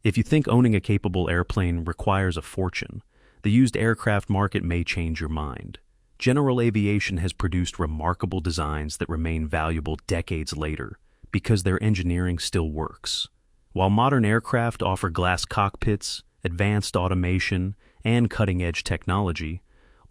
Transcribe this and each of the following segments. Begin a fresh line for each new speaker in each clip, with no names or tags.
If you think owning a capable airplane requires a fortune, the used aircraft market may change your mind. General Aviation has produced remarkable designs that remain valuable decades later because their engineering still works. While modern aircraft offer glass cockpits, advanced automation, and cutting-edge technology,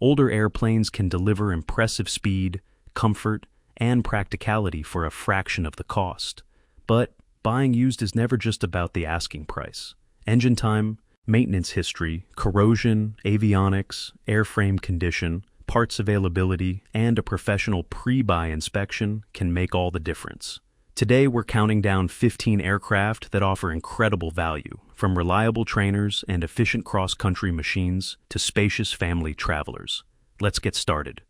older airplanes can deliver impressive speed, comfort, and practicality for a fraction of the cost. But buying used is never just about the asking price. Engine time, maintenance history, corrosion, avionics, airframe condition, parts availability, and a professional pre-buy inspection can make all the difference. Today, we're counting down 15 aircraft that offer incredible value, from reliable trainers and efficient cross-country machines to spacious family travelers. Let's get started.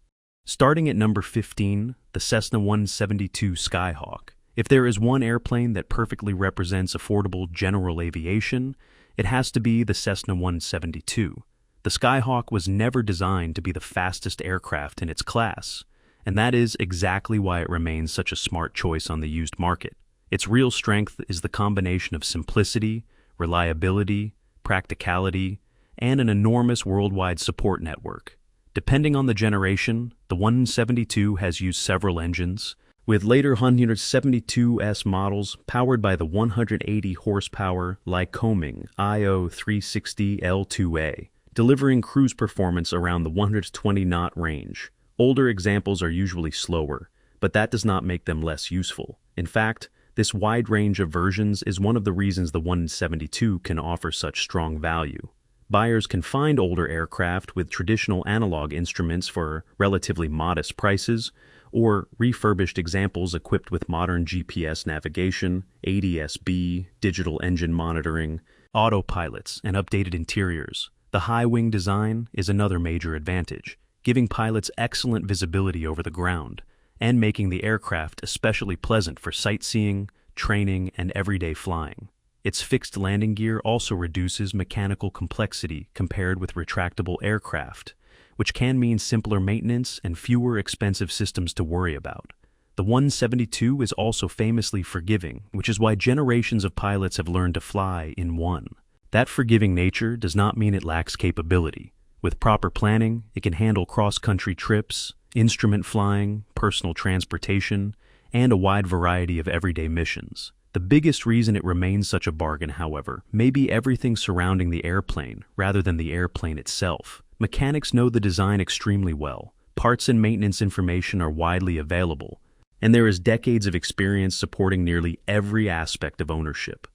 Starting at number 15, the Cessna 172 Skyhawk. If there is one airplane that perfectly represents affordable general aviation, it has to be the Cessna 172. The Skyhawk was never designed to be the fastest aircraft in its class, and that is exactly why it remains such a smart choice on the used market. Its real strength is the combination of simplicity, reliability, practicality, and an enormous worldwide support network. Depending on the generation, the 172 has used several engines, with later 172S models powered by the 180 horsepower Lycoming IO360 L2A, delivering cruise performance around the 120-knot range. Older examples are usually slower, but that does not make them less useful. In fact, this wide range of versions is one of the reasons the 172 can offer such strong value. Buyers can find older aircraft with traditional analog instruments for relatively modest prices, or refurbished examples equipped with modern GPS navigation, ADS-B, digital engine monitoring, autopilots, and updated interiors. The high-wing design is another major advantage, giving pilots excellent visibility over the ground, and making the aircraft especially pleasant for sightseeing, training, and everyday flying. Its fixed landing gear also reduces mechanical complexity compared with retractable aircraft, which can mean simpler maintenance and fewer expensive systems to worry about. The 172 is also famously forgiving, which is why generations of pilots have learned to fly in one. That forgiving nature does not mean it lacks capability. With proper planning, it can handle cross-country trips, instrument flying, personal transportation, and a wide variety of everyday missions. The biggest reason it remains such a bargain, however, may be everything surrounding the airplane rather than the airplane itself. Mechanics know the design extremely well, parts and maintenance information are widely available, and there is decades of experience supporting nearly every aspect of ownership.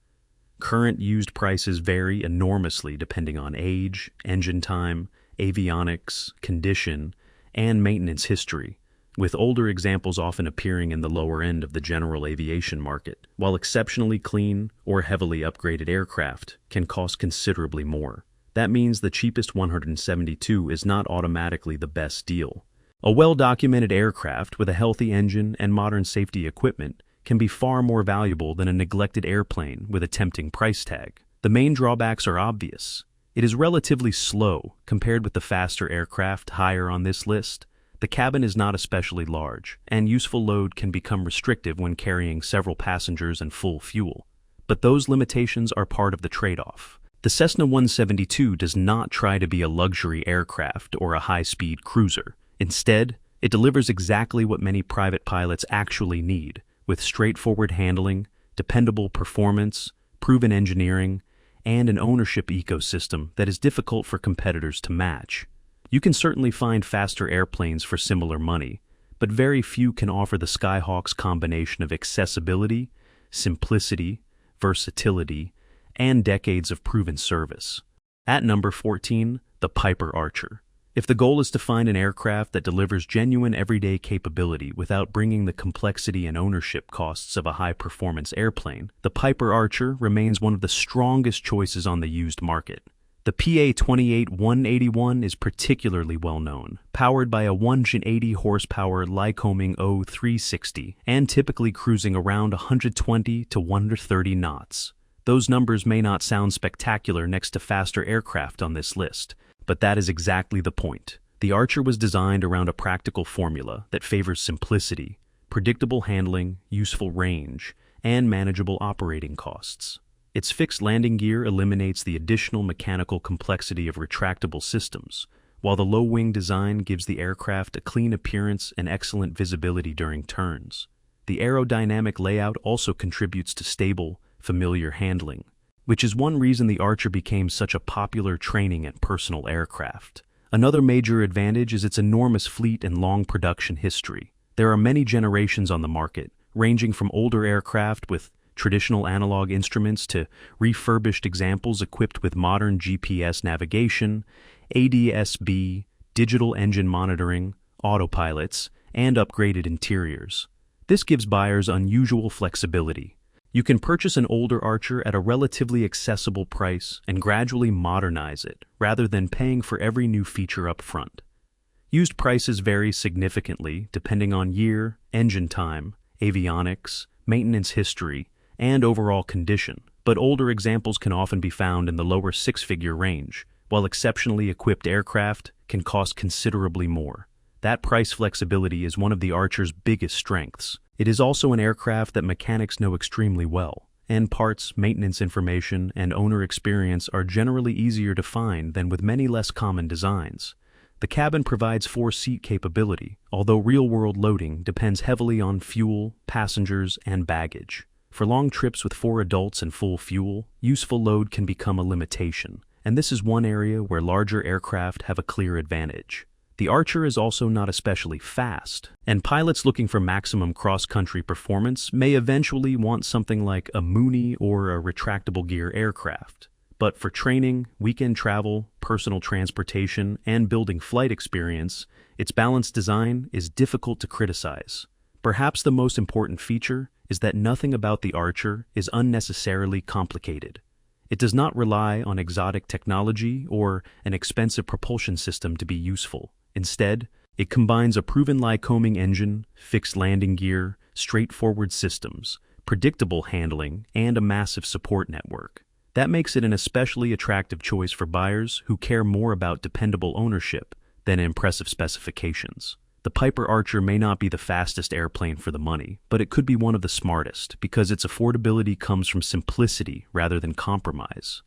Current used prices vary enormously depending on age, engine time, avionics, condition, and maintenance history, with older examples often appearing in the lower end of the general aviation market, while exceptionally clean or heavily upgraded aircraft can cost considerably more. That means the cheapest 172 is not automatically the best deal. A well-documented aircraft with a healthy engine and modern safety equipment can be far more valuable than a neglected airplane with a tempting price tag. The main drawbacks are obvious. It is relatively slow compared with the faster aircraft higher on this list. The cabin is not especially large, and useful load can become restrictive when carrying several passengers and full fuel. But those limitations are part of the trade-off. The Cessna 172 does not try to be a luxury aircraft or a high-speed cruiser. Instead, it delivers exactly what many private pilots actually need, with straightforward handling, dependable performance, proven engineering, and an ownership ecosystem that is difficult for competitors to match. You can certainly find faster airplanes for similar money, but very few can offer the Skyhawk's combination of accessibility, simplicity, versatility, and decades of proven service. At number 14, the Piper Archer. If the goal is to find an aircraft that delivers genuine everyday capability without bringing the complexity and ownership costs of a high-performance airplane, the Piper Archer remains one of the strongest choices on the used market. The PA-28-181 is particularly well known, powered by a 180 horsepower Lycoming O360 and typically cruising around 120 to 130 knots. Those numbers may not sound spectacular next to faster aircraft on this list, but that is exactly the point. The Archer was designed around a practical formula that favors simplicity, predictable handling, useful range, and manageable operating costs. Its fixed landing gear eliminates the additional mechanical complexity of retractable systems, while the low-wing design gives the aircraft a clean appearance and excellent visibility during turns. The aerodynamic layout also contributes to stable, familiar handling, which is one reason the Archer became such a popular training and personal aircraft. Another major advantage is its enormous fleet and long production history. There are many generations on the market, ranging from older aircraft with traditional analog instruments to refurbished examples equipped with modern GPS navigation, ADS-B, digital engine monitoring, autopilots, and upgraded interiors. This gives buyers unusual flexibility. You can purchase an older Archer at a relatively accessible price and gradually modernize it, rather than paying for every new feature up front. Used prices vary significantly depending on year, engine time, avionics, maintenance history, and overall condition, but older examples can often be found in the lower six-figure range, while exceptionally equipped aircraft can cost considerably more. That price flexibility is one of the Archer's biggest strengths. It is also an aircraft that mechanics know extremely well, and parts, maintenance information, and owner experience are generally easier to find than with many less common designs. The cabin provides 4-seat capability, although real-world loading depends heavily on fuel, passengers, and baggage. For long trips with 4 adults and full fuel, useful load can become a limitation, and this is one area where larger aircraft have a clear advantage. The Archer is also not especially fast, and pilots looking for maximum cross-country performance may eventually want something like a Mooney or a retractable gear aircraft. But for training, weekend travel, personal transportation, and building flight experience, its balanced design is difficult to criticize. Perhaps the most important feature is that nothing about the Archer is unnecessarily complicated. It does not rely on exotic technology or an expensive propulsion system to be useful. Instead, it combines a proven Lycoming engine, fixed landing gear, straightforward systems, predictable handling, and a massive support network. That makes it an especially attractive choice for buyers who care more about dependable ownership than impressive specifications. The Piper Archer may not be the fastest airplane for the money, but it could be one of the smartest because its affordability comes from simplicity rather than compromise.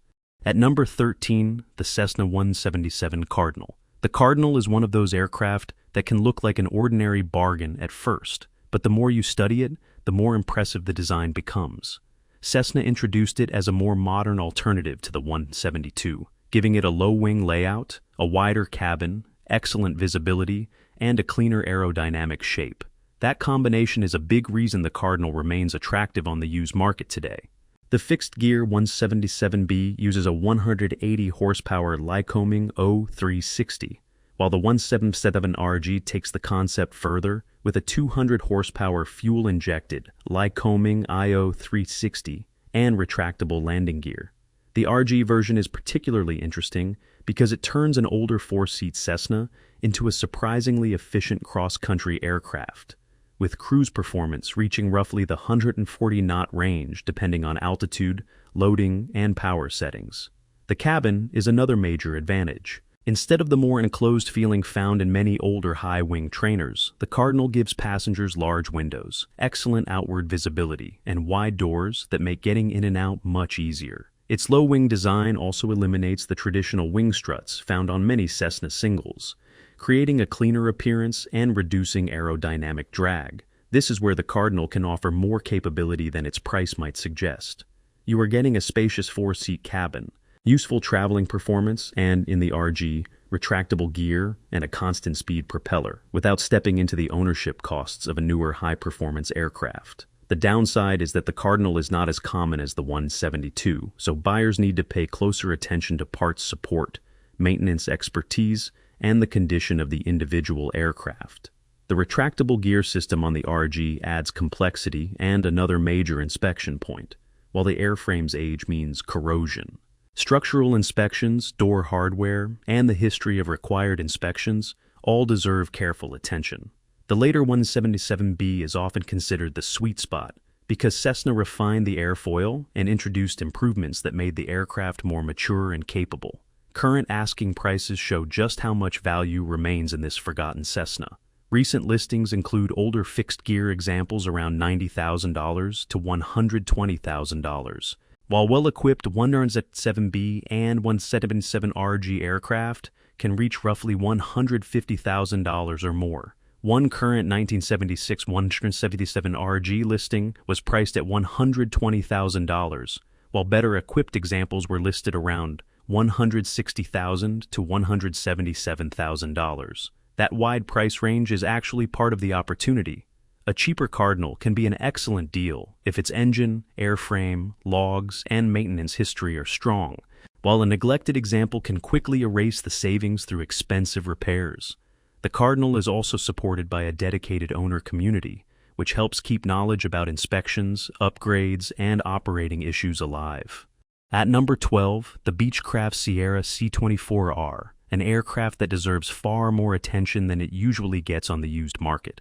At number 13, the Cessna 177 Cardinal. The Cardinal is one of those aircraft that can look like an ordinary bargain at first, but the more you study it, the more impressive the design becomes. Cessna introduced it as a more modern alternative to the 172, giving it a low-wing layout, a wider cabin, excellent visibility, and a cleaner aerodynamic shape. That combination is a big reason the Cardinal remains attractive on the used market today. The fixed-gear 177B uses a 180-horsepower Lycoming A36, while the 177RG takes the concept further with a 200-horsepower fuel-injected Lycoming IO360 and retractable landing gear. The RG version is particularly interesting because it turns an older 4-seat Cessna into a surprisingly efficient cross-country aircraft, with cruise performance reaching roughly the 140-knot range depending on altitude, loading, and power settings. The cabin is another major advantage. Instead of the more enclosed feeling found in many older high-wing trainers, the Cardinal gives passengers large windows, excellent outward visibility, and wide doors that make getting in and out much easier. Its low-wing design also eliminates the traditional wing struts found on many Cessna singles, creating a cleaner appearance and reducing aerodynamic drag. This is where the Cardinal can offer more capability than its price might suggest. You are getting a spacious 4-seat cabin, useful traveling performance, and, in the RG, retractable gear and a constant speed propeller, without stepping into the ownership costs of a newer high-performance aircraft. The downside is that the Cardinal is not as common as the 172, so buyers need to pay closer attention to parts support, maintenance expertise, and the condition of the individual aircraft. The retractable gear system on the RG adds complexity and another major inspection point, while the airframe's age means corrosion. Structural inspections, door hardware, and the history of required inspections all deserve careful attention. The later 177B is often considered the sweet spot because Cessna refined the airfoil and introduced improvements that made the aircraft more mature and capable. Current asking prices show just how much value remains in this forgotten Cessna. Recent listings include older fixed-gear examples around $90,000 to $120,000, While well-equipped 177B and 177RG aircraft can reach roughly $150,000 or more, one current 1976 177RG listing was priced at $120,000, while better-equipped examples were listed around $160,000 to $177,000. That wide price range is actually part of the opportunity. A cheaper Cardinal can be an excellent deal if its engine, airframe, logs, and maintenance history are strong, while a neglected example can quickly erase the savings through expensive repairs. The Cardinal is also supported by a dedicated owner community, which helps keep knowledge about inspections, upgrades, and operating issues alive. At number 12, the Beechcraft Sierra C24R, an aircraft that deserves far more attention than it usually gets on the used market.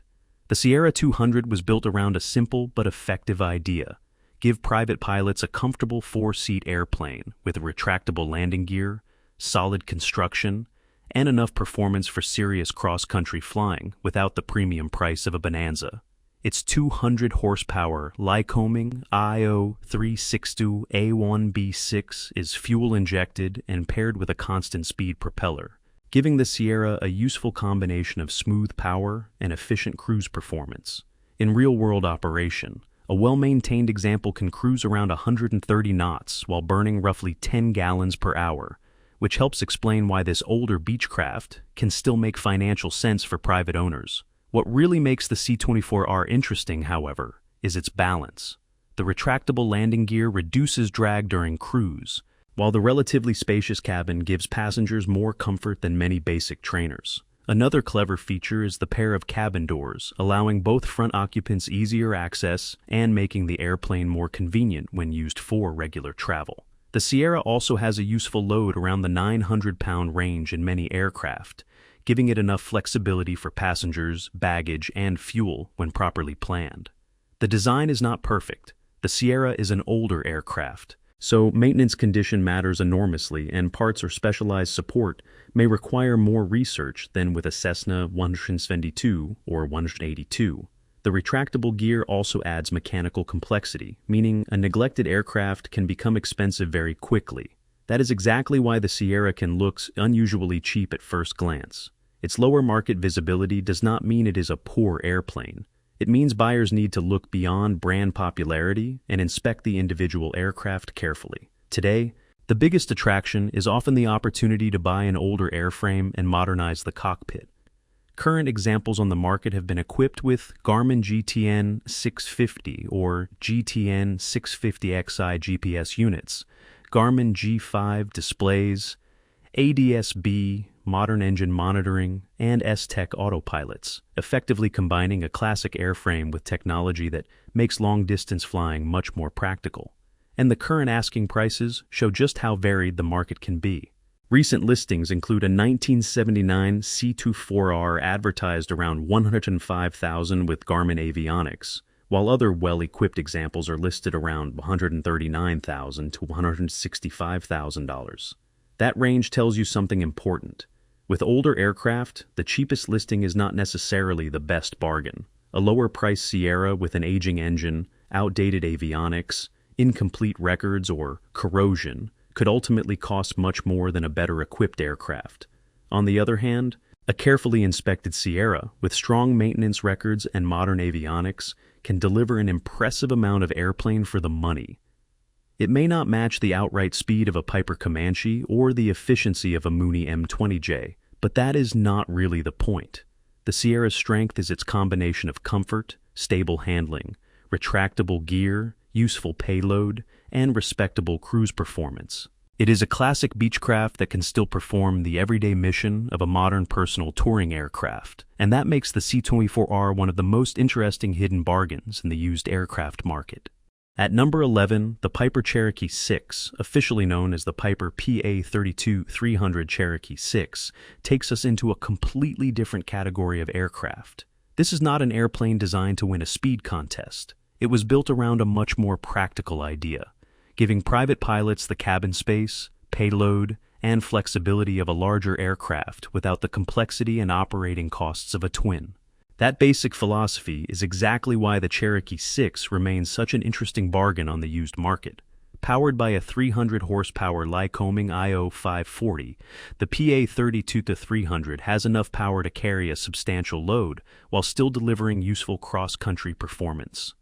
The Sierra 200 was built around a simple but effective idea: give private pilots a comfortable 4-seat airplane with a retractable landing gear, solid construction, and enough performance for serious cross-country flying without the premium price of a Bonanza. Its 200-horsepower Lycoming IO362 A1B6 is fuel-injected and paired with a constant-speed propeller, giving the Sierra a useful combination of smooth power and efficient cruise performance. In real-world operation, a well-maintained example can cruise around 130 knots while burning roughly 10 gallons per hour, which helps explain why this older Beechcraft can still make financial sense for private owners. What really makes the C24R interesting, however, is its balance. The retractable landing gear reduces drag during cruise, while the relatively spacious cabin gives passengers more comfort than many basic trainers. Another clever feature is the pair of cabin doors, allowing both front occupants easier access and making the airplane more convenient when used for regular travel. The Sierra also has a useful load around the 900-pound range in many aircraft, giving it enough flexibility for passengers, baggage, and fuel when properly planned. The design is not perfect. The Sierra is an older aircraft, so maintenance condition matters enormously, and parts or specialized support may require more research than with a Cessna 172 or 182. The retractable gear also adds mechanical complexity, meaning a neglected aircraft can become expensive very quickly. That is exactly why the Sierra can look unusually cheap at first glance. Its lower market visibility does not mean it is a poor airplane. It means buyers need to look beyond brand popularity and inspect the individual aircraft carefully. Today, the biggest attraction is often the opportunity to buy an older airframe and modernize the cockpit. Current examples on the market have been equipped with Garmin GTN 650 or GTN 650XI GPS units, Garmin G5 displays, ADS-B, modern engine monitoring, and S-Tech autopilots, effectively combining a classic airframe with technology that makes long-distance flying much more practical. And the current asking prices show just how varied the market can be. Recent listings include a 1979 C24R advertised around $105,000 with Garmin avionics, while other well-equipped examples are listed around $139,000 to $165,000. That range tells you something important. With older aircraft, the cheapest listing is not necessarily the best bargain. A lower-priced Sierra with an aging engine, outdated avionics, incomplete records, or corrosion could ultimately cost much more than a better-equipped aircraft. On the other hand, a carefully inspected Sierra with strong maintenance records and modern avionics can deliver an impressive amount of airplane for the money. It may not match the outright speed of a Piper Comanche or the efficiency of a Mooney M20J, but that is not really the point. The Sierra's strength is its combination of comfort, stable handling, retractable gear, useful payload, and respectable cruise performance. It is a classic Beechcraft that can still perform the everyday mission of a modern personal touring aircraft, and that makes the C24R one of the most interesting hidden bargains in the used aircraft market. At number 11, the Piper Cherokee 6, officially known as the Piper PA-32-300 Cherokee 6, takes us into a completely different category of aircraft. This is not an airplane designed to win a speed contest. It was built around a much more practical idea, giving private pilots the cabin space, payload, and flexibility of a larger aircraft without the complexity and operating costs of a twin. That basic philosophy is exactly why the Cherokee 6 remains such an interesting bargain on the used market. Powered by a 300-horsepower Lycoming IO 540, the PA-32-300 has enough power to carry a substantial load while still delivering useful cross-country performance.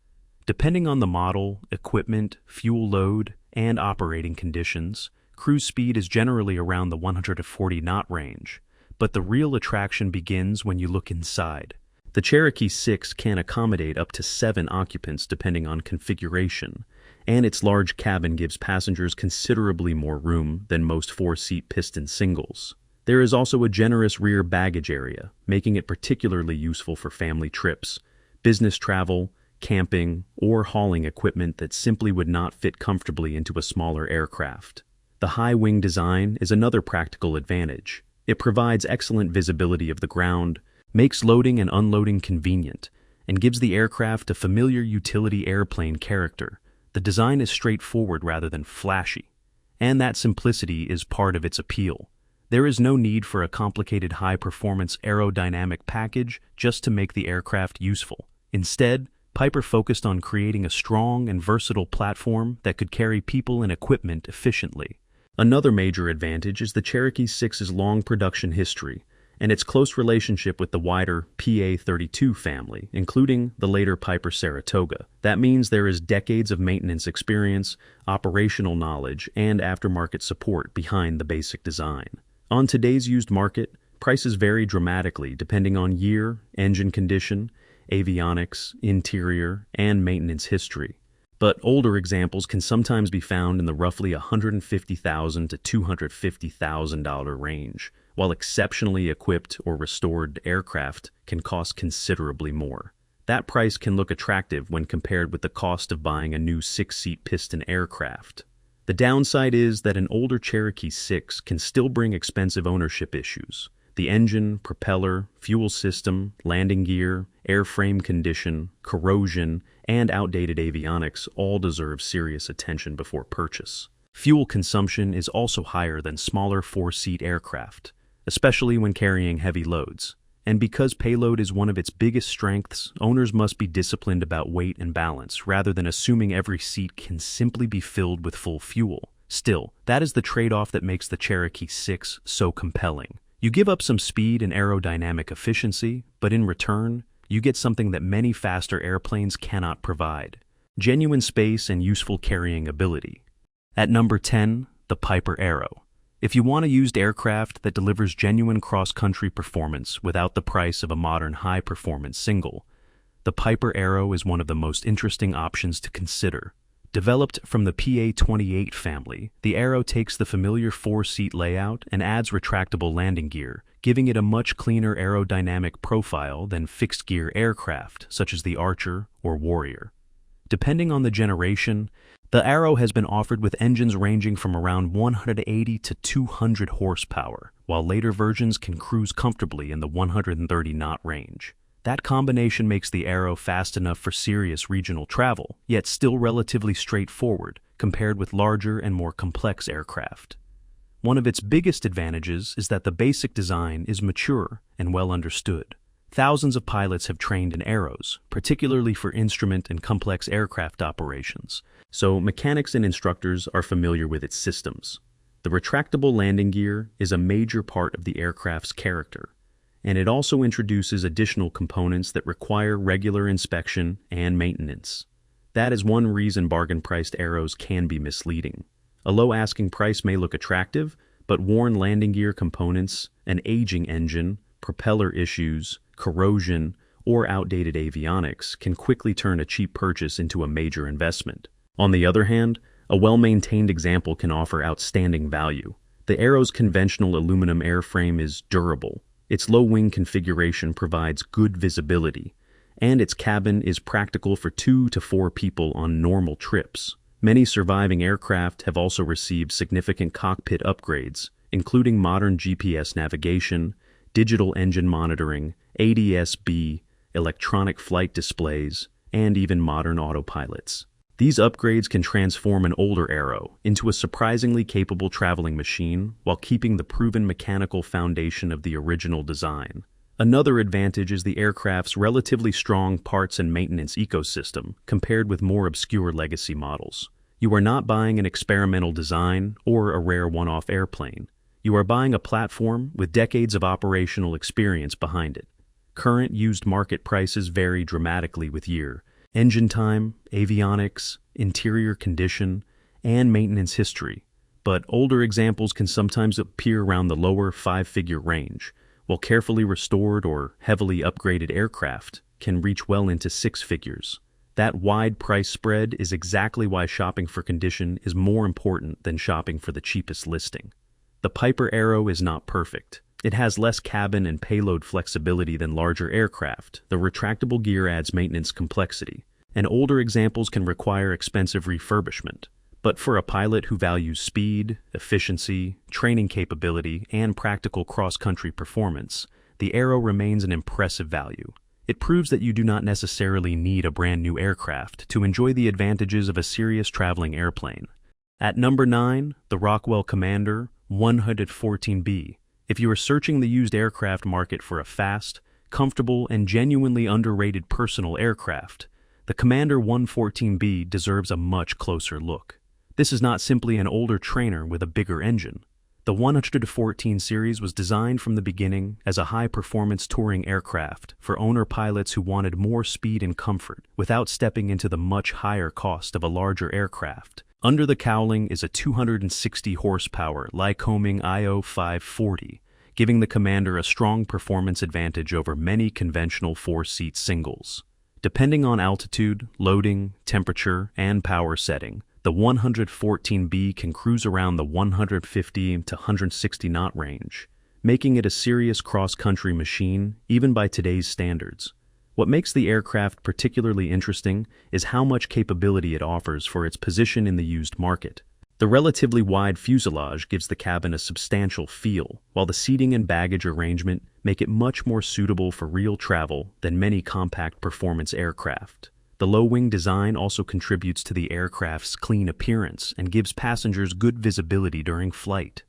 Depending on the model, equipment, fuel load, and operating conditions, cruise speed is generally around the 140-knot range, but the real attraction begins when you look inside. The Cherokee Six can accommodate up to 7 occupants depending on configuration, and its large cabin gives passengers considerably more room than most 4-seat piston singles. There is also a generous rear baggage area, making it particularly useful for family trips, business travel, camping, or hauling equipment that simply would not fit comfortably into a smaller aircraft. The high wing design is another practical advantage. It provides excellent visibility of the ground, makes loading and unloading convenient, and gives the aircraft a familiar utility airplane character. The design is straightforward rather than flashy, and that simplicity is part of its appeal. There is no need for a complicated high-performance aerodynamic package just to make the aircraft useful. Instead, Piper focused on creating a strong and versatile platform that could carry people and equipment efficiently. Another major advantage is the Cherokee Six's long production history and its close relationship with the wider PA-32 family, including the later Piper Saratoga. That means there is decades of maintenance experience, operational knowledge, and aftermarket support behind the basic design. On today's used market, prices vary dramatically depending on year, engine condition, avionics, interior, and maintenance history. But older examples can sometimes be found in the roughly $150,000 to $250,000 range, while exceptionally equipped or restored aircraft can cost considerably more. That price can look attractive when compared with the cost of buying a new 6-seat piston aircraft. The downside is that an older Cherokee Six can still bring expensive ownership issues. The engine, propeller, fuel system, landing gear, airframe condition, corrosion, and outdated avionics all deserve serious attention before purchase. Fuel consumption is also higher than smaller 4-seat aircraft, especially when carrying heavy loads. And because payload is one of its biggest strengths, owners must be disciplined about weight and balance rather than assuming every seat can simply be filled with full fuel. Still, that is the trade-off that makes the Cherokee Six so compelling. You give up some speed and aerodynamic efficiency, but in return, you get something that many faster airplanes cannot provide: genuine space and useful carrying ability. At number 10, the Piper Arrow. If you want a used aircraft that delivers genuine cross-country performance without the price of a modern high-performance single, the Piper Arrow is one of the most interesting options to consider. Developed from the PA-28 family, the Arrow takes the familiar 4-seat layout and adds retractable landing gear, giving it a much cleaner aerodynamic profile than fixed-gear aircraft such as the Archer or Warrior. Depending on the generation, the Arrow has been offered with engines ranging from around 180 to 200 horsepower, while later versions can cruise comfortably in the 130-knot range. That combination makes the Arrow fast enough for serious regional travel, yet still relatively straightforward compared with larger and more complex aircraft. One of its biggest advantages is that the basic design is mature and well understood. Thousands of pilots have trained in Arrows, particularly for instrument and complex aircraft operations, so mechanics and instructors are familiar with its systems. The retractable landing gear is a major part of the aircraft's character, and it also introduces additional components that require regular inspection and maintenance. That is one reason bargain-priced Arrows can be misleading. A low asking price may look attractive, but worn landing gear components, an aging engine, propeller issues, corrosion, or outdated avionics can quickly turn a cheap purchase into a major investment. On the other hand, a well-maintained example can offer outstanding value. The Arrow's conventional aluminum airframe is durable. Its low-wing configuration provides good visibility, and its cabin is practical for 2 to 4 people on normal trips. Many surviving aircraft have also received significant cockpit upgrades, including modern GPS navigation, digital engine monitoring, ADS-B, electronic flight displays, and even modern autopilots. These upgrades can transform an older Arrow into a surprisingly capable traveling machine while keeping the proven mechanical foundation of the original design. Another advantage is the aircraft's relatively strong parts and maintenance ecosystem compared with more obscure legacy models. You are not buying an experimental design or a rare one-off airplane. You are buying a platform with decades of operational experience behind it. Current used market prices vary dramatically with year, engine time, avionics, interior condition, and maintenance history. But older examples can sometimes appear around the lower five-figure range, while carefully restored or heavily upgraded aircraft can reach well into six figures. That wide price spread is exactly why shopping for condition is more important than shopping for the cheapest listing. The Piper Arrow is not perfect. It has less cabin and payload flexibility than larger aircraft. The retractable gear adds maintenance complexity, and older examples can require expensive refurbishment. But for a pilot who values speed, efficiency, training capability, and practical cross-country performance, the Arrow remains an impressive value. It proves that you do not necessarily need a brand new aircraft to enjoy the advantages of a serious traveling airplane. At number 9, the Rockwell Commander 114B. If you are searching the used aircraft market for a fast, comfortable, and genuinely underrated personal aircraft, the Commander 114B deserves a much closer look. This is not simply an older trainer with a bigger engine. The 114 series was designed from the beginning as a high-performance touring aircraft for owner pilots who wanted more speed and comfort without stepping into the much higher cost of a larger aircraft. Under the cowling is a 260-horsepower Lycoming IO 540, giving the Commander a strong performance advantage over many conventional four-seat singles. Depending on altitude, loading, temperature, and power setting, the 114B can cruise around the 150 to 160 knot range, making it a serious cross-country machine even by today's standards. What makes the aircraft particularly interesting is how much capability it offers for its position in the used market. The relatively wide fuselage gives the cabin a substantial feel, while the seating and baggage arrangement make it much more suitable for real travel than many compact performance aircraft. The low-wing design also contributes to the aircraft's clean appearance and gives passengers good visibility during flight.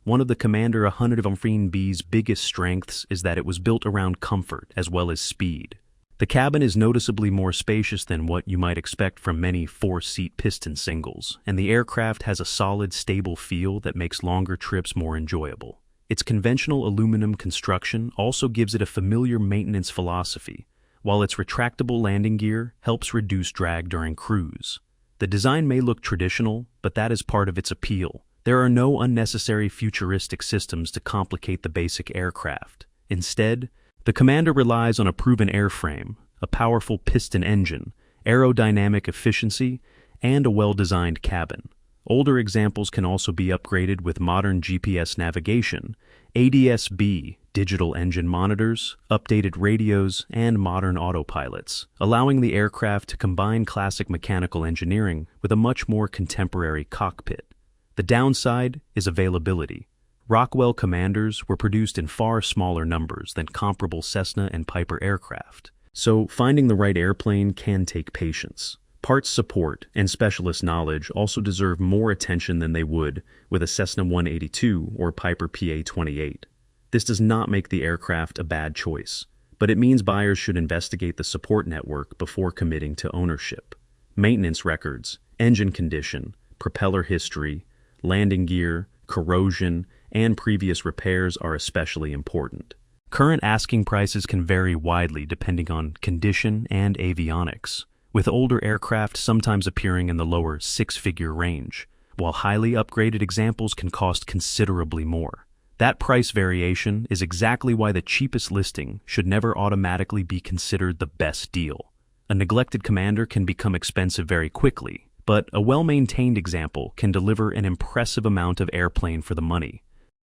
One of the Commander 114B's biggest strengths is that it was built around comfort as well as speed. The cabin is noticeably more spacious than what you might expect from many four-seat piston singles, and the aircraft has a solid, stable feel that makes longer trips more enjoyable. Its conventional aluminum construction also gives it a familiar maintenance philosophy, while its retractable landing gear helps reduce drag during cruise. The design may look traditional, but that is part of its appeal. There are no unnecessary futuristic systems to complicate the basic aircraft. Instead, the Commander relies on a proven airframe, a powerful piston engine, aerodynamic efficiency, and a well-designed cabin. Older examples can also be upgraded with modern GPS navigation, ADS-B, digital engine monitors, updated radios, and modern autopilots, allowing the aircraft to combine classic mechanical engineering with a much more contemporary cockpit. The downside is availability. Rockwell Commanders were produced in far smaller numbers than comparable Cessna and Piper aircraft, so finding the right airplane can take patience. Parts support and specialist knowledge also deserve more attention than they would with a Cessna 182 or Piper PA-28. This does not make the aircraft a bad choice, but it means buyers should investigate the support network before committing to ownership. Maintenance records, engine condition, propeller history, landing gear, corrosion, and previous repairs are especially important. Current asking prices can vary widely depending on condition and avionics, with older aircraft sometimes appearing in the lower six-figure range, while highly upgraded examples can cost considerably more. That price variation is exactly why the cheapest listing should never automatically be considered the best deal. A neglected Commander can become expensive very quickly, but a well-maintained example can deliver an impressive amount of airplane for the money.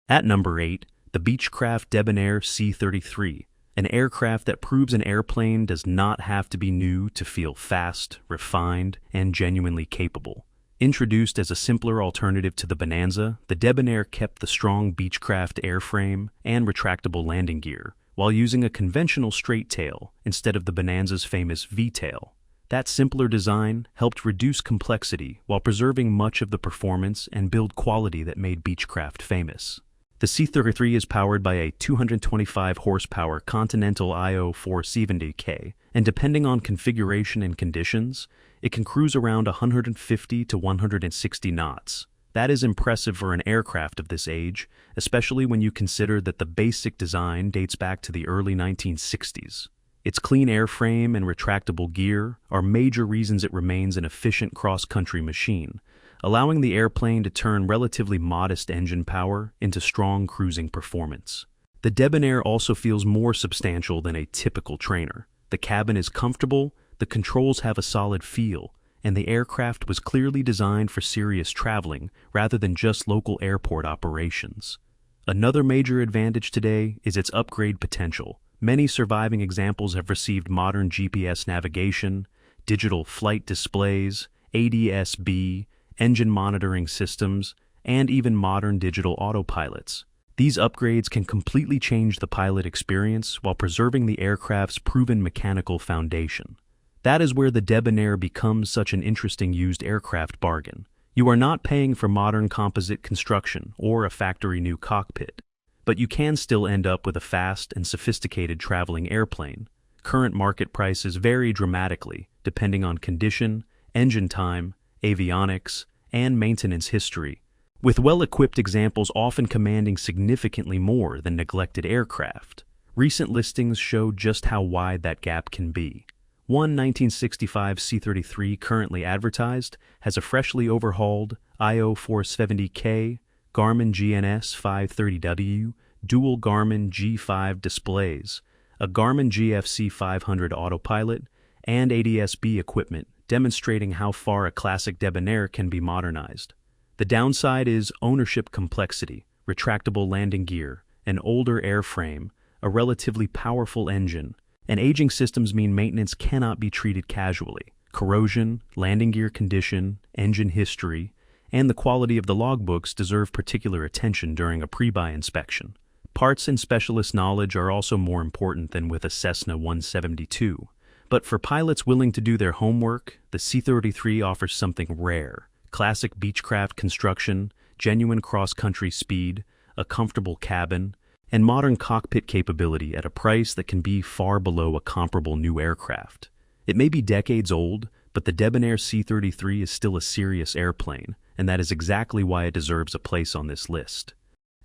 At number 8, the Beechcraft Debonair C33, an aircraft that proves an airplane does not have to be new to feel fast, refined, and genuinely capable. Introduced as a simpler alternative to the Bonanza, the Debonair kept the strong Beechcraft airframe and retractable landing gear, while using a conventional straight tail instead of the Bonanza's famous V-tail. That simpler design helped reduce complexity while preserving much of the performance and build quality that made Beechcraft famous. The C33 is powered by a 225 horsepower Continental IO 470K and depending on configuration and conditions, it can cruise around 150 to 160 knots. That is impressive for an aircraft of this age, especially when you consider that the basic design dates back to the early 1960s. Its clean airframe and retractable gear are major reasons it remains an efficient cross-country machine, allowing the airplane to turn relatively modest engine power into strong cruising performance. The Debonair also feels more substantial than a typical trainer. The cabin is comfortable, the controls have a solid feel, and the aircraft was clearly designed for serious traveling rather than just local airport operations. Another major advantage today is its upgrade potential. Many surviving examples have received modern GPS navigation, digital flight displays, ADS-B, engine monitoring systems, and even modern digital autopilots. These upgrades can completely change the pilot experience while preserving the aircraft's proven mechanical foundation. That is where the Debonair becomes such an interesting used aircraft bargain. You are not paying for modern composite construction or a factory-new cockpit, but you can still end up with a fast and sophisticated traveling airplane. Current market prices vary dramatically depending on condition, engine time, avionics, and maintenance history, with well-equipped examples often commanding significantly more than neglected aircraft. Recent listings show just how wide that gap can be. One 1965 C33 currently advertised has a freshly overhauled IO470K Garmin GNS 530W dual Garmin G5 displays, a Garmin GFC 500 autopilot, and ADS-B equipment, demonstrating how far a classic Debonair can be modernized. The downside is ownership complexity, retractable landing gear, an older airframe, a relatively powerful engine, and aging systems mean maintenance cannot be treated casually. Corrosion, landing gear condition, engine history, and the quality of the logbooks deserve particular attention during a pre-buy inspection. Parts and specialist knowledge are also more important than with a Cessna 172. But for pilots willing to do their homework, the C33 offers something rare: classic Beechcraft construction, genuine cross-country speed, a comfortable cabin, and modern cockpit capability at a price that can be far below a comparable new aircraft. It may be decades old, but the Debonair C33 is still a serious airplane, and that is exactly why it deserves a place on this list.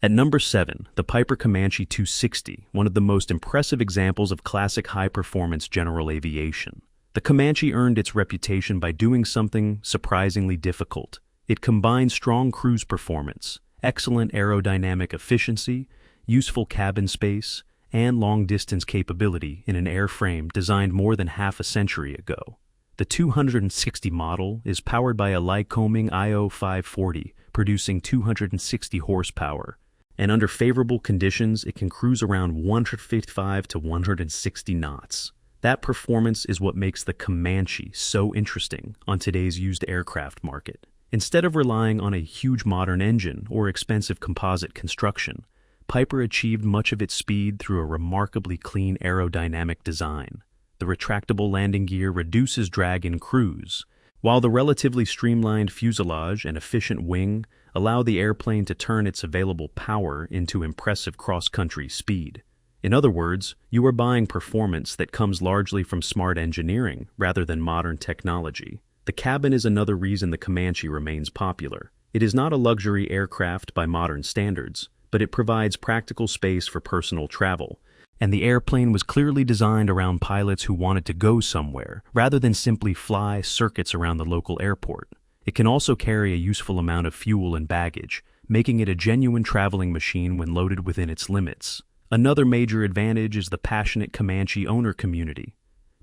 At number 7, the Piper Comanche 260, one of the most impressive examples of classic high-performance general aviation. The Comanche earned its reputation by doing something surprisingly difficult. It combined strong cruise performance, excellent aerodynamic efficiency, useful cabin space, and long-distance capability in an airframe designed more than half a century ago. The 260 model is powered by a Lycoming IO540, producing 260 horsepower, and under favorable conditions it can cruise around 155 to 160 knots. That performance is what makes the Comanche so interesting on today's used aircraft market. Instead of relying on a huge modern engine or expensive composite construction, Piper achieved much of its speed through a remarkably clean aerodynamic design. The retractable landing gear reduces drag in cruise, while the relatively streamlined fuselage and efficient wing allow the airplane to turn its available power into impressive cross-country speed. In other words, you are buying performance that comes largely from smart engineering rather than modern technology. The cabin is another reason the Comanche remains popular. It is not a luxury aircraft by modern standards, but it provides practical space for personal travel, and the airplane was clearly designed around pilots who wanted to go somewhere, rather than simply fly circuits around the local airport. It can also carry a useful amount of fuel and baggage, making it a genuine traveling machine when loaded within its limits. Another major advantage is the passionate Comanche owner community.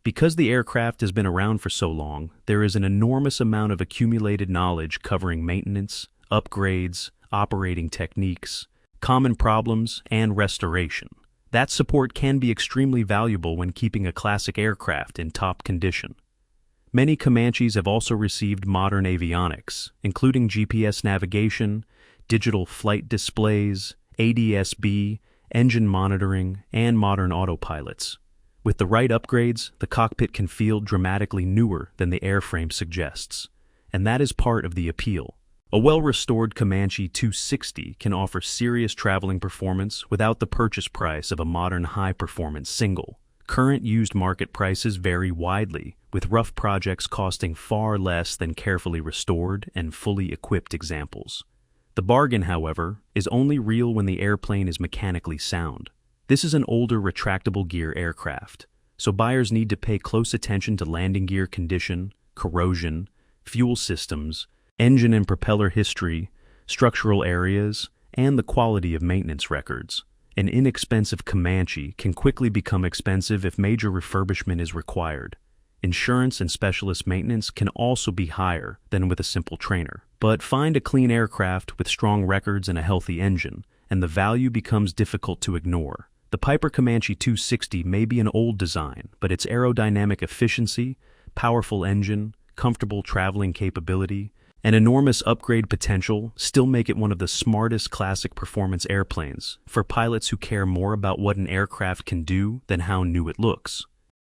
Because the aircraft has been around for so long, there is an enormous amount of accumulated knowledge covering maintenance, upgrades, operating techniques, common problems, and restoration. That support can be extremely valuable when keeping a classic aircraft in top condition. Many Comanches have also received modern avionics, including GPS navigation, digital flight displays, ADS-B, engine monitoring, and modern autopilots. With the right upgrades, the cockpit can feel dramatically newer than the airframe suggests, and that is part of the appeal. A well-restored Comanche 260 can offer serious traveling performance without the purchase price of a modern high-performance single. Current used market prices vary widely, with rough projects costing far less than carefully restored and fully equipped examples. The bargain, however, is only real when the airplane is mechanically sound. This is an older retractable gear aircraft, so buyers need to pay close attention to landing gear condition, corrosion, fuel systems, engine and propeller history, structural areas, and the quality of maintenance records. An inexpensive Comanche can quickly become expensive if major refurbishment is required. Insurance and specialist maintenance can also be higher than with a simple trainer. But find a clean aircraft with strong records and a healthy engine, and the value becomes difficult to ignore. The Piper Comanche 260 may be an old design, but its aerodynamic efficiency, powerful engine, comfortable traveling capability, and enormous upgrade potential still make it one of the smartest classic performance airplanes for pilots who care more about what an aircraft can do than how new it looks.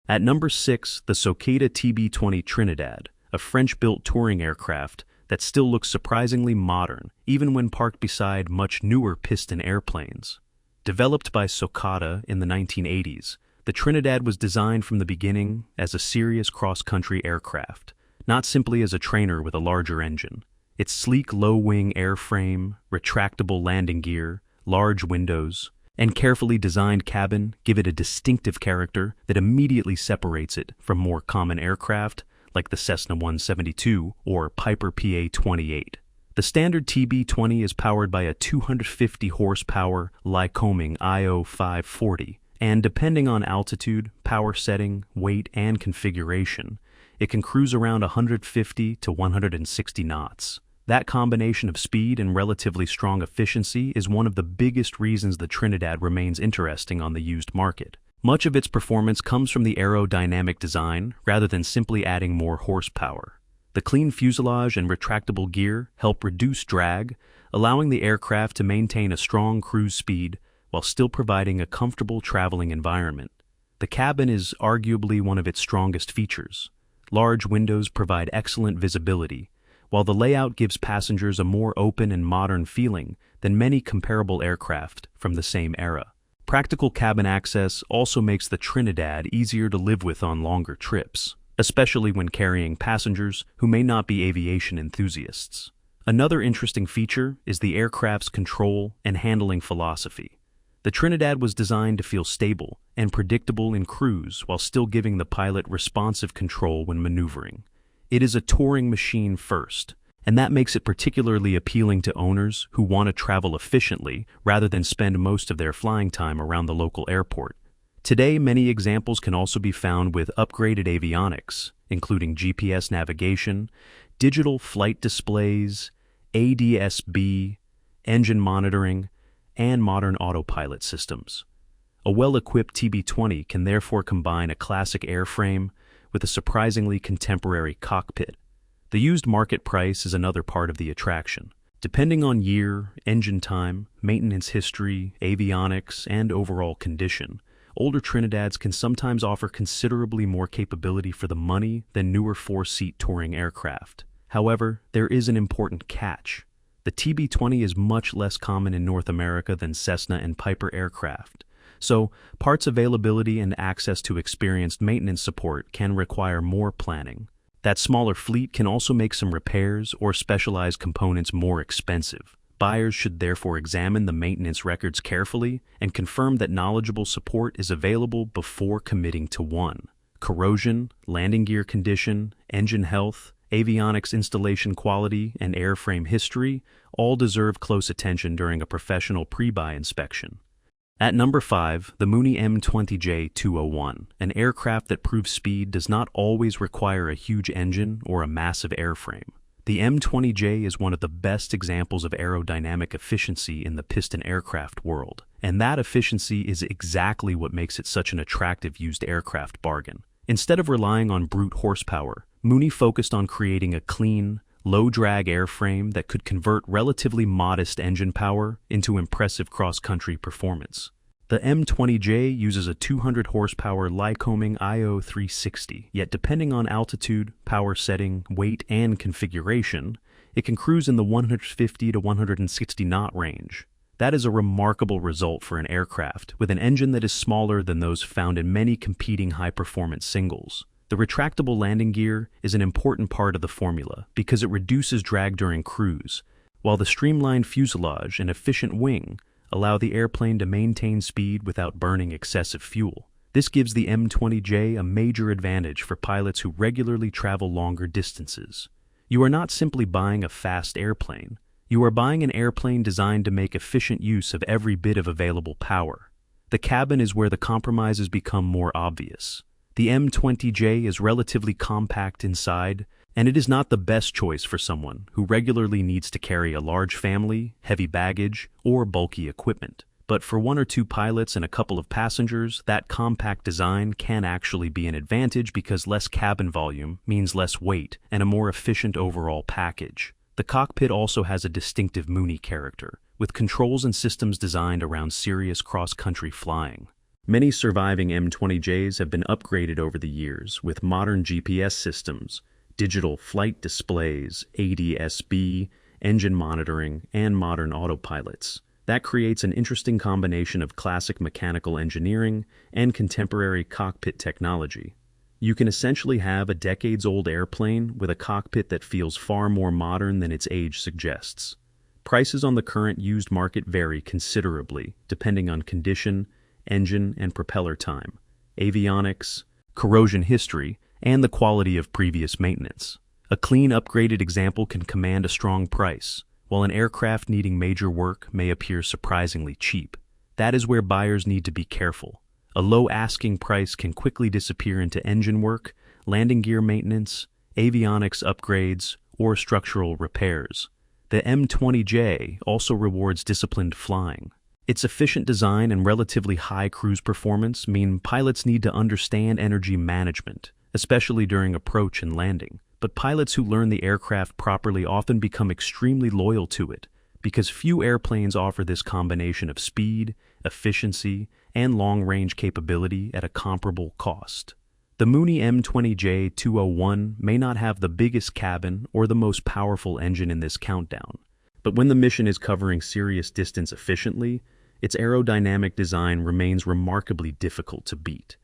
At number 6, the SOCATA TB-20 Trinidad, a French-built touring aircraft that still looks surprisingly modern, even when parked beside much newer piston airplanes. Developed by SOCATA in the 1980s, the Trinidad was designed from the beginning as a serious cross-country aircraft, not simply as a trainer with a larger engine. Its sleek low-wing airframe, retractable landing gear, large windows, and carefully designed cabin give it a distinctive character that immediately separates it from more common aircraft like the Cessna 172 or Piper PA-28. The standard TB-20 is powered by a 250 horsepower Lycoming IO 540, and depending on altitude, power setting, weight, and configuration, it can cruise around 150 to 160 knots. That combination of speed and relatively strong efficiency is one of the biggest reasons the Trinidad remains interesting on the used market. Much of its performance comes from the aerodynamic design rather than simply adding more horsepower. The clean fuselage and retractable gear help reduce drag, allowing the aircraft to maintain a strong cruise speed while still providing a comfortable traveling environment. The cabin is arguably one of its strongest features. Large windows provide excellent visibility, while the layout gives passengers a more open and modern feeling than many comparable aircraft from the same era. Practical cabin access also makes the Trinidad easier to live with on longer trips, especially when carrying passengers who may not be aviation enthusiasts. Another interesting feature is the aircraft's control and handling philosophy. The Trinidad was designed to feel stable and predictable in cruise while still giving the pilot responsive control when maneuvering. It is a touring machine first, and that makes it particularly appealing to owners who want to travel efficiently rather than spend most of their flying time around the local airport. Today, many examples can also be found with upgraded avionics, including GPS navigation, digital flight displays, ADS-B, engine monitoring, and modern autopilot systems. A well-equipped TB-20 can therefore combine a classic airframe with a surprisingly contemporary cockpit. The used market price is another part of the attraction. Depending on year, engine time, maintenance history, avionics, and overall condition, older Trinidads can sometimes offer considerably more capability for the money than newer four-seat touring aircraft. However, there is an important catch. The TB-20 is much less common in North America than Cessna and Piper aircraft, so parts availability and access to experienced maintenance support can require more planning. That smaller fleet can also make some repairs or specialized components more expensive. Buyers should therefore examine the maintenance records carefully and confirm that knowledgeable support is available before committing to one. Corrosion, landing gear condition, engine health, avionics installation quality, and airframe history all deserve close attention during a professional pre-buy inspection. At number 5, the Mooney M20J 201, an aircraft that proves speed does not always require a huge engine or a massive airframe. The M20J is one of the best examples of aerodynamic efficiency in the piston aircraft world, and that efficiency is exactly what makes it such an attractive used aircraft bargain. Instead of relying on brute horsepower, Mooney focused on creating a clean, low-drag airframe that could convert relatively modest engine power into impressive cross-country performance. The M20J uses a 200 horsepower Lycoming IO 360, yet depending on altitude, power setting, weight, and configuration, it can cruise in the 150 to 160 knot range. That is a remarkable result for an aircraft with an engine that is smaller than those found in many competing high-performance singles. The retractable landing gear is an important part of the formula because it reduces drag during cruise, while the streamlined fuselage and efficient wing allow the airplane to maintain speed without burning excessive fuel. This gives the M20J a major advantage for pilots who regularly travel longer distances. You are not simply buying a fast airplane. You are buying an airplane designed to make efficient use of every bit of available power. The cabin is where the compromises become more obvious. The M20J is relatively compact inside, and it is not the best choice for someone who regularly needs to carry a large family, heavy baggage, or bulky equipment. But for one or two pilots and a couple of passengers, that compact design can actually be an advantage because less cabin volume means less weight and a more efficient overall package. The cockpit also has a distinctive Mooney character, with controls and systems designed around serious cross-country flying. Many surviving M20Js have been upgraded over the years with modern GPS systems, digital flight displays, ADS-B, engine monitoring, and modern autopilots. That creates an interesting combination of classic mechanical engineering and contemporary cockpit technology. You can essentially have a decades-old airplane with a cockpit that feels far more modern than its age suggests. Prices on the current used market vary considerably, depending on condition, engine and propeller time, avionics, corrosion history, and the quality of previous maintenance. A clean, upgraded example can command a strong price, while an aircraft needing major work may appear surprisingly cheap. That is where buyers need to be careful. A low asking price can quickly disappear into engine work, landing gear maintenance, avionics upgrades, or structural repairs. The M20J also rewards disciplined flying. Its efficient design and relatively high cruise performance mean pilots need to understand energy management, especially during approach and landing. But pilots who learn the aircraft properly often become extremely loyal to it, because few airplanes offer this combination of speed, efficiency, and long-range capability at a comparable cost. The Mooney M20J 201 may not have the biggest cabin or the most powerful engine in this countdown, but when the mission is covering serious distance efficiently, its aerodynamic design remains remarkably difficult to beat.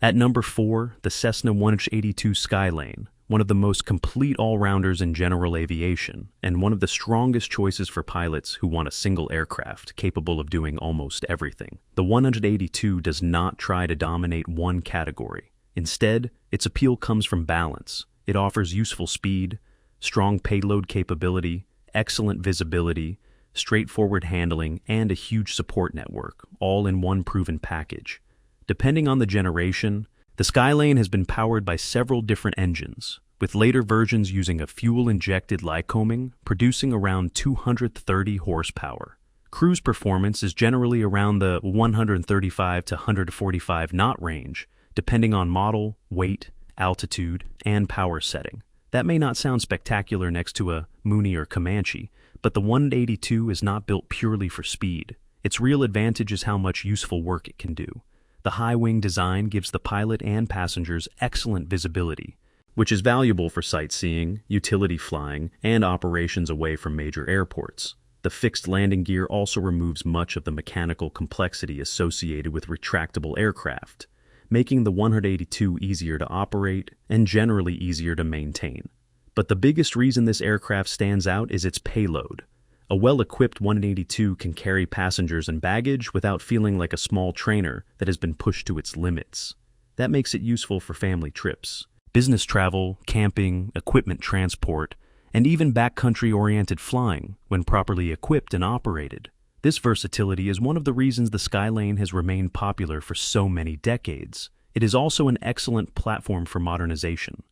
At number 4, the Cessna 182 Skylane, one of the most complete all-rounders in general aviation, and one of the strongest choices for pilots who want a single aircraft capable of doing almost everything. The 182 does not try to dominate one category. Instead, its appeal comes from balance. It offers useful speed, strong payload capability, excellent visibility, straightforward handling, and a huge support network, all in one proven package. Depending on the generation, the Skylane has been powered by several different engines, with later versions using a fuel-injected Lycoming, producing around 230 horsepower. Cruise performance is generally around the 135 to 145 knot range, depending on model, weight, altitude, and power setting. That may not sound spectacular next to a Mooney or Comanche, but the 182 is not built purely for speed. Its real advantage is how much useful work it can do. The high-wing design gives the pilot and passengers excellent visibility, which is valuable for sightseeing, utility flying, and operations away from major airports. The fixed landing gear also removes much of the mechanical complexity associated with retractable aircraft, making the 182 easier to operate and generally easier to maintain. But the biggest reason this aircraft stands out is its payload. A well-equipped 182 can carry passengers and baggage without feeling like a small trainer that has been pushed to its limits. That makes it useful for family trips, business travel, camping, equipment transport, and even backcountry-oriented flying when properly equipped and operated. This versatility is one of the reasons the Skylane has remained popular for so many decades. It is also an excellent platform for modernization.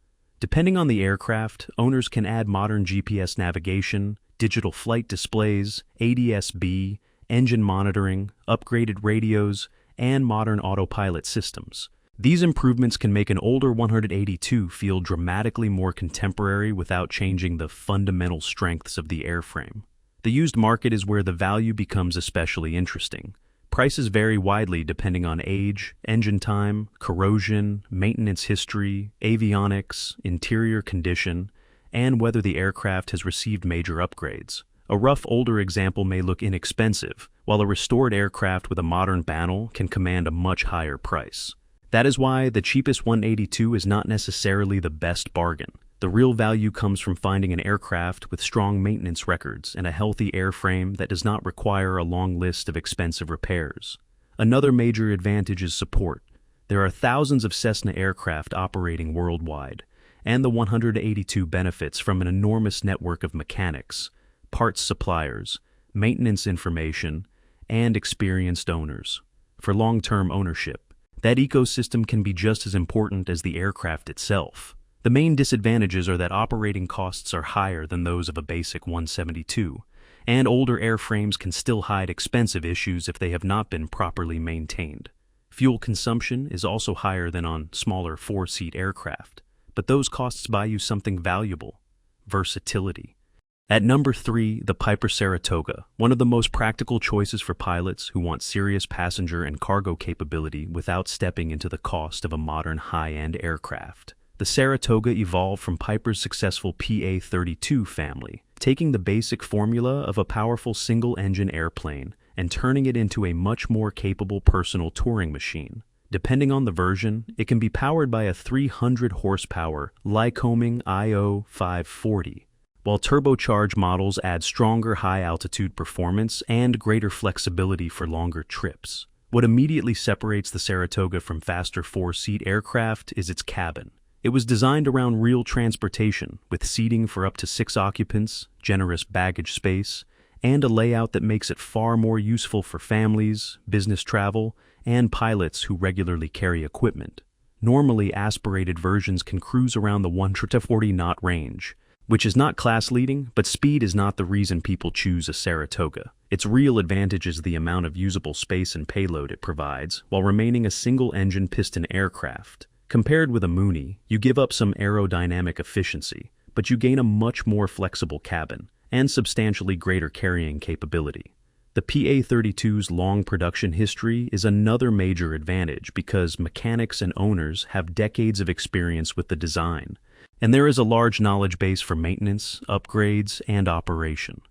Depending on the aircraft, owners can add modern GPS navigation, digital flight displays, ADS-B, engine monitoring, upgraded radios, and modern autopilot systems. These improvements can make an older 182 feel dramatically more contemporary without changing the fundamental strengths of the airframe. The used market is where the value becomes especially interesting. Prices vary widely depending on age, engine time, corrosion, maintenance history, avionics, interior condition, and whether the aircraft has received major upgrades. A rough older example may look inexpensive, while a restored aircraft with a modern panel can command a much higher price. That is why the cheapest 182 is not necessarily the best bargain. The real value comes from finding an aircraft with strong maintenance records and a healthy airframe that does not require a long list of expensive repairs. Another major advantage is support. There are thousands of Cessna aircraft operating worldwide, and the 182 benefits from an enormous network of mechanics, parts suppliers, maintenance information, and experienced owners. For long-term ownership, that ecosystem can be just as important as the aircraft itself. The main disadvantages are that operating costs are higher than those of a basic 172, and older airframes can still hide expensive issues if they have not been properly maintained. Fuel consumption is also higher than on smaller four-seat aircraft, but those costs buy you something valuable: versatility. At number 3, the Piper Saratoga, one of the most practical choices for pilots who want serious passenger and cargo capability without stepping into the cost of a modern high-end aircraft. The Saratoga evolved from Piper's successful PA-32 family, taking the basic formula of a powerful single-engine airplane and turning it into a much more capable personal touring machine. Depending on the version, it can be powered by a 300-horsepower Lycoming IO 540, while turbocharged models add stronger high-altitude performance and greater flexibility for longer trips. What immediately separates the Saratoga from faster four-seat aircraft is its cabin. It was designed around real transportation, with seating for up to 6 occupants, generous baggage space, and a layout that makes it far more useful for families, business travel, and pilots who regularly carry equipment. Normally, aspirated versions can cruise around the 140-knot range, which is not class-leading, but speed is not the reason people choose a Saratoga. Its real advantage is the amount of usable space and payload it provides, while remaining a single-engine piston aircraft. Compared with a Mooney, you give up some aerodynamic efficiency, but you gain a much more flexible cabin and substantially greater carrying capability. The PA-32's long production history is another major advantage because mechanics and owners have decades of experience with the design, and there is a large knowledge base for maintenance, upgrades, and operation.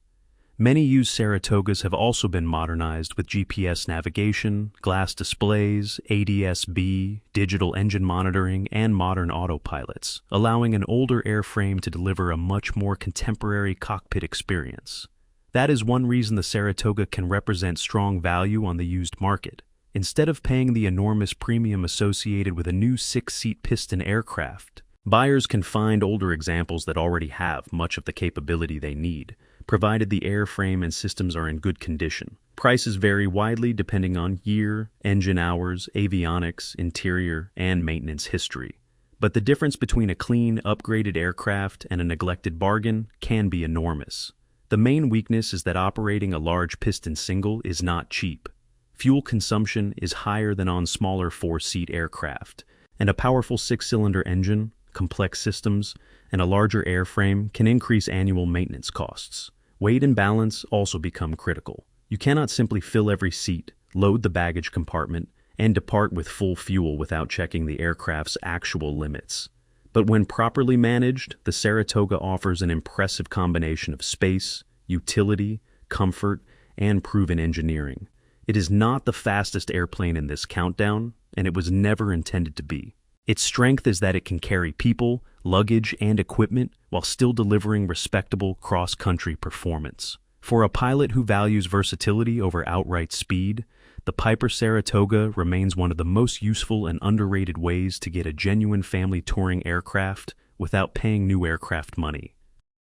Many used Saratogas have also been modernized with GPS navigation, glass displays, ADS-B, digital engine monitoring, and modern autopilots, allowing an older airframe to deliver a much more contemporary cockpit experience. That is one reason the Saratoga can represent strong value on the used market. Instead of paying the enormous premium associated with a new 6-seat piston aircraft, buyers can find older examples that already have much of the capability they need, provided the airframe and systems are in good condition. Prices vary widely depending on year, engine hours, avionics, interior, and maintenance history. But the difference between a clean, upgraded aircraft and a neglected bargain can be enormous. The main weakness is that operating a large piston single is not cheap. Fuel consumption is higher than on smaller 4-seat aircraft, and a powerful 6-cylinder engine, complex systems, and a larger airframe can increase annual maintenance costs. Weight and balance also become critical. You cannot simply fill every seat, load the baggage compartment, and depart with full fuel without checking the aircraft's actual limits. But when properly managed, the Saratoga offers an impressive combination of space, utility, comfort, and proven engineering. It is not the fastest airplane in this countdown, and it was never intended to be. Its strength is that it can carry people, luggage, and equipment while still delivering respectable cross-country performance. For a pilot who values versatility over outright speed, the Piper Saratoga remains one of the most useful and underrated ways to get a genuine family touring aircraft without paying new aircraft money.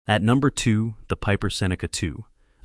At number 2, the Piper Seneca II,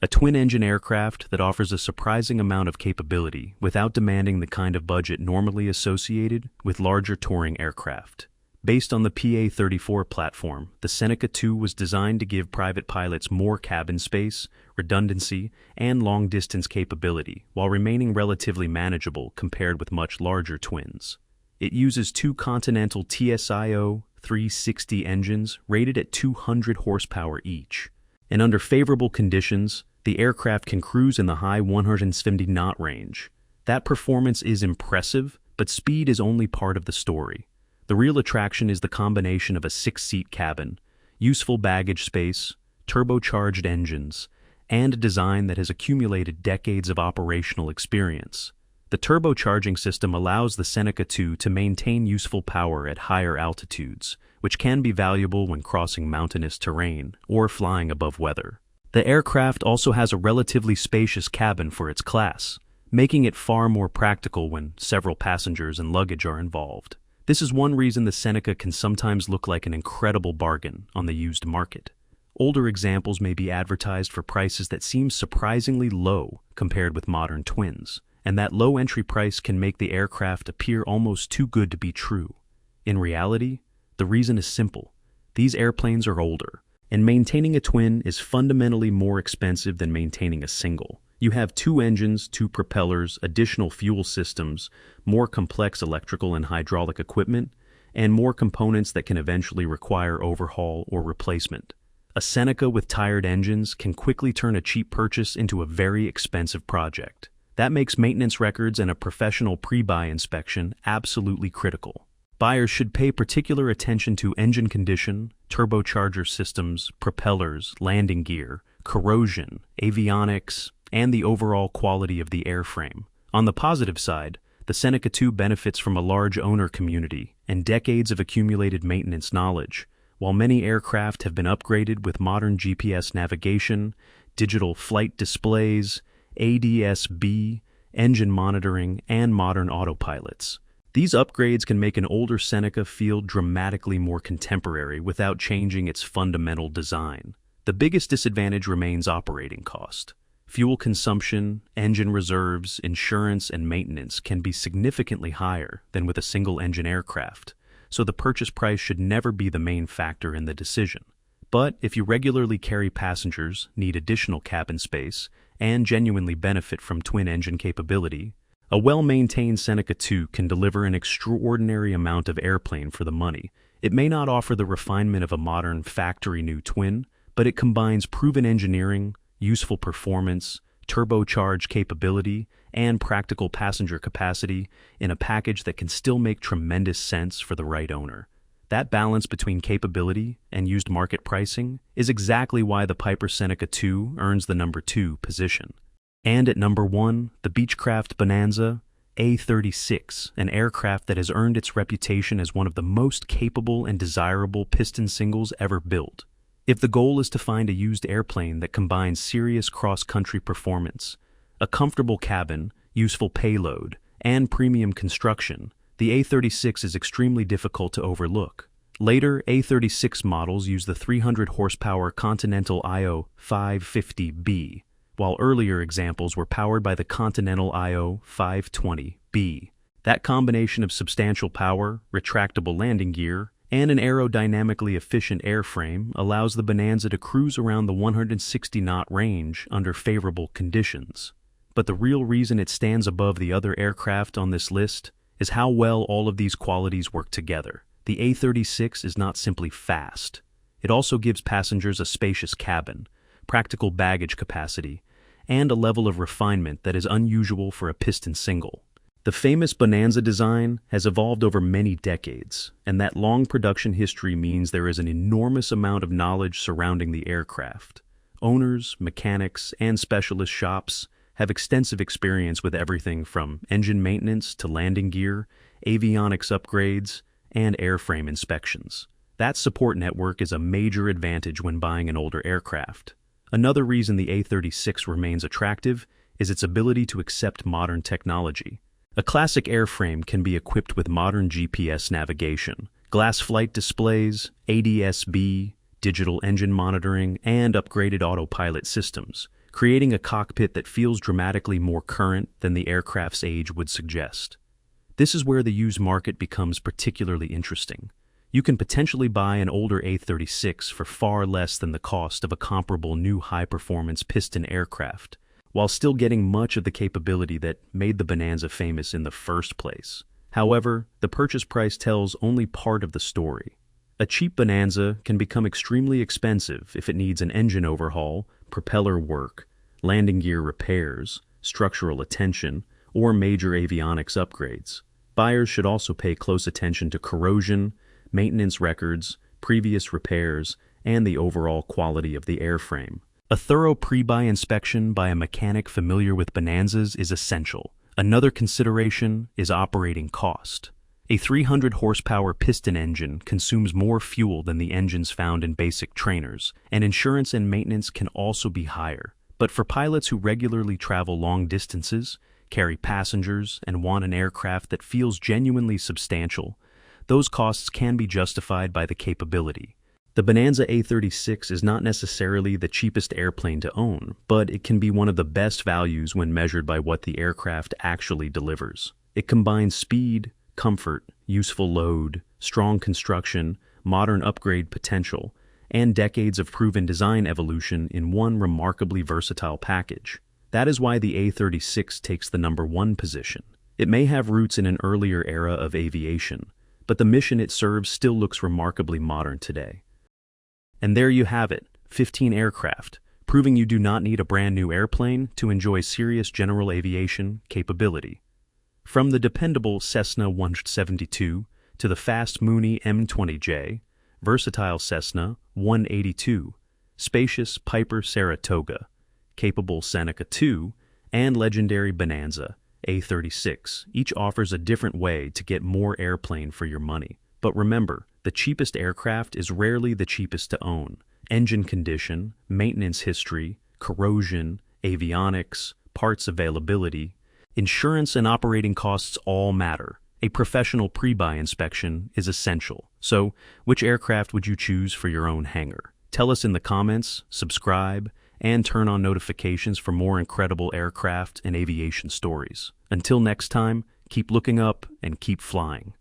a twin-engine aircraft that offers a surprising amount of capability without demanding the kind of budget normally associated with larger touring aircraft. Based on the PA-34 platform, the Seneca II was designed to give private pilots more cabin space, redundancy, and long-distance capability, while remaining relatively manageable compared with much larger twins. It uses 2 Continental TSIO 360 engines rated at 200 horsepower each, and under favorable conditions, the aircraft can cruise in the high 170-knot range. That performance is impressive, but speed is only part of the story. The real attraction is the combination of a 6-seat cabin, useful baggage space, turbocharged engines, and a design that has accumulated decades of operational experience. The turbocharging system allows the Seneca II to maintain useful power at higher altitudes, which can be valuable when crossing mountainous terrain or flying above weather. The aircraft also has a relatively spacious cabin for its class, making it far more practical when several passengers and luggage are involved. This is one reason the Seneca can sometimes look like an incredible bargain on the used market. Older examples may be advertised for prices that seem surprisingly low compared with modern twins, and that low entry price can make the aircraft appear almost too good to be true. In reality, the reason is simple. These airplanes are older, and maintaining a twin is fundamentally more expensive than maintaining a single. You have 2 engines, 2 propellers, additional fuel systems, more complex electrical and hydraulic equipment, and more components that can eventually require overhaul or replacement. A Seneca with tired engines can quickly turn a cheap purchase into a very expensive project. That makes maintenance records and a professional pre-buy inspection absolutely critical. Buyers should pay particular attention to engine condition, turbocharger systems, propellers, landing gear, corrosion, avionics, and the overall quality of the airframe. On the positive side, the Seneca II benefits from a large owner community and decades of accumulated maintenance knowledge, while many aircraft have been upgraded with modern GPS navigation, digital flight displays, ADS-B, engine monitoring, and modern autopilots. These upgrades can make an older Seneca feel dramatically more contemporary without changing its fundamental design. The biggest disadvantage remains operating cost. Fuel consumption, engine reserves, insurance, and maintenance can be significantly higher than with a single-engine aircraft, so the purchase price should never be the main factor in the decision. But if you regularly carry passengers, need additional cabin space, and genuinely benefit from twin-engine capability, a well-maintained Seneca II can deliver an extraordinary amount of airplane for the money. It may not offer the refinement of a modern factory-new twin, but it combines proven engineering, useful performance, turbocharged capability, and practical passenger capacity in a package that can still make tremendous sense for the right owner. That balance between capability and used market pricing is exactly why the Piper Seneca II earns the number 2 position. And at number 1, the Beechcraft Bonanza A36, an aircraft that has earned its reputation as one of the most capable and desirable piston singles ever built. If the goal is to find a used airplane that combines serious cross-country performance, a comfortable cabin, useful payload, and premium construction, the A36 is extremely difficult to overlook. Later A36 models use the 300-horsepower Continental IO 550B, while earlier examples were powered by the Continental IO 520B. That combination of substantial power, retractable landing gear, and an aerodynamically efficient airframe allows the Bonanza to cruise around the 160-knot range under favorable conditions. But the real reason it stands above the other aircraft on this list is how well all of these qualities work together. The A36 is not simply fast. It also gives passengers a spacious cabin, practical baggage capacity, and a level of refinement that is unusual for a piston single. The famous Bonanza design has evolved over many decades, and that long production history means there is an enormous amount of knowledge surrounding the aircraft. Owners, mechanics, and specialist shops have extensive experience with everything from engine maintenance to landing gear, avionics upgrades, and airframe inspections. That support network is a major advantage when buying an older aircraft. Another reason the A36 remains attractive is its ability to accept modern technology. A classic airframe can be equipped with modern GPS navigation, glass flight displays, ADS-B, digital engine monitoring, and upgraded autopilot systems, creating a cockpit that feels dramatically more current than the aircraft's age would suggest. This is where the used market becomes particularly interesting. You can potentially buy an older A36 for far less than the cost of a comparable new high-performance piston aircraft, while still getting much of the capability that made the Bonanza famous in the first place. However, the purchase price tells only part of the story. A cheap Bonanza can become extremely expensive if it needs an engine overhaul, propeller work, landing gear repairs, structural attention, or major avionics upgrades. Buyers should also pay close attention to corrosion, maintenance records, previous repairs, and the overall quality of the airframe. A thorough pre-buy inspection by a mechanic familiar with Bonanzas is essential. Another consideration is operating cost. A 300 horsepower piston engine consumes more fuel than the engines found in basic trainers, and insurance and maintenance can also be higher. But for pilots who regularly travel long distances, carry passengers, and want an aircraft that feels genuinely substantial, those costs can be justified by the capability. The Bonanza A36 is not necessarily the cheapest airplane to own, but it can be one of the best values when measured by what the aircraft actually delivers. It combines speed, comfort, useful load, strong construction, modern upgrade potential, and decades of proven design evolution in one remarkably versatile package. That is why the A36 takes the #1 position. It may have roots in an earlier era of aviation, but the mission it serves still looks remarkably modern today. And there you have it, 15 aircraft, proving you do not need a brand new airplane to enjoy serious general aviation capability. From the dependable Cessna 172 to the fast Mooney M20J, versatile Cessna 182, spacious Piper Saratoga, capable Seneca II, and legendary Bonanza A36, each offers a different way to get more airplane for your money. But remember, the cheapest aircraft is rarely the cheapest to own. Engine condition, maintenance history, corrosion, avionics, parts availability, insurance and operating costs all matter. A professional pre-buy inspection is essential. So, which aircraft would you choose for your own hangar? Tell us in the comments, subscribe, and turn on notifications for more incredible aircraft and aviation stories. Until next time, keep looking up and keep flying.